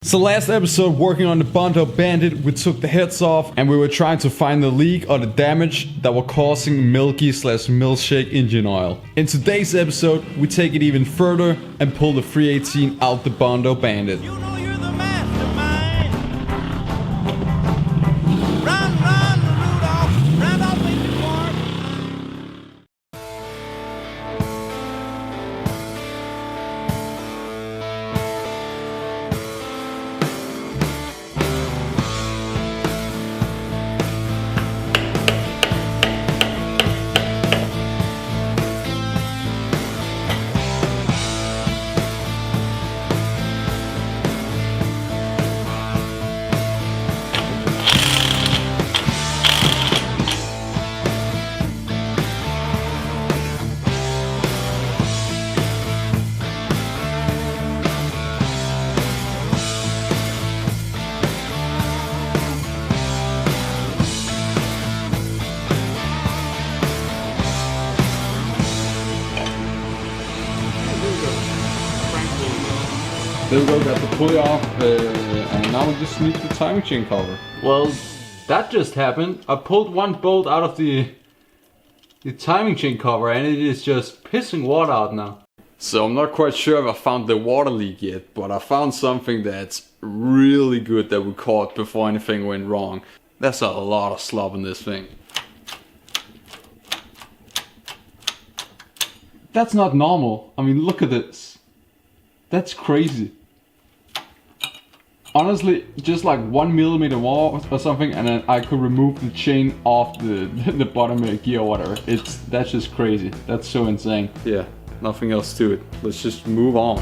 So last episode, working on the Bondo Bandit, we took the heads off and we were trying to find the leak or the damage that were causing milky/milkshake engine oil. In today's episode, we take it even further and pull the 318 out the Bondo Bandit. You know you're the mastermind. Run, Rudolph. Randolph ain't too far. There we go, got the pulley off, and now we just need the timing chain cover. Well, that just happened. I pulled one bolt out of the timing chain cover and it is just pissing water out now. So I'm not quite sure if I found the water leak yet, but I found something that's really good that we caught before anything went wrong. That's a lot of slop in this thing. That's not normal. I mean, look at this. That's crazy. Honestly, just like 1 millimeter more or something, and then I could remove the chain off the bottom gear or whatever. That's just crazy. That's so insane. Yeah, nothing else to it. Let's just move on.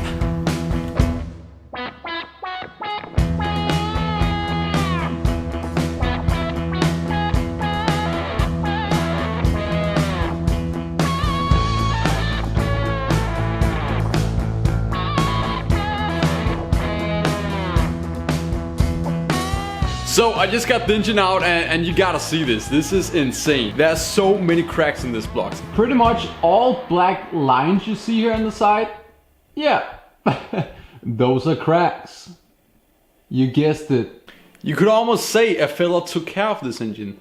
So I just got the engine out and you gotta see this. This is insane. There's so many cracks in this block. Pretty much all black lines you see here on the side. Yeah, those are cracks. You guessed it. You could almost say a fella took care of this engine.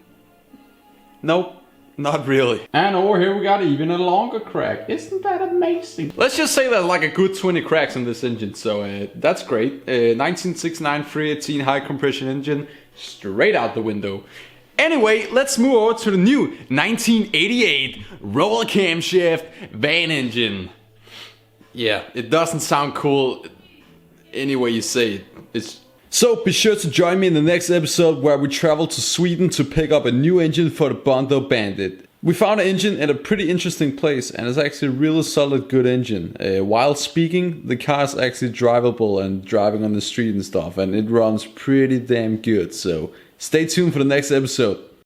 Nope. Not really. And over here we got even a longer crack. Isn't that amazing? Let's just say there's like a good 20 cracks in this engine, so that's great. 1969 318 high compression engine, straight out the window. Anyway, let's move over to the new 1988 roller camshaft van engine. Yeah, it doesn't sound cool any way you say it. So be sure to join me in the next episode where we travel to Sweden to pick up a new engine for the Bondo Bandit. We found an engine at a pretty interesting place and it's actually a really solid good engine. While speaking, the car is actually drivable and driving on the street and stuff, and it runs pretty damn good, so stay tuned for the next episode.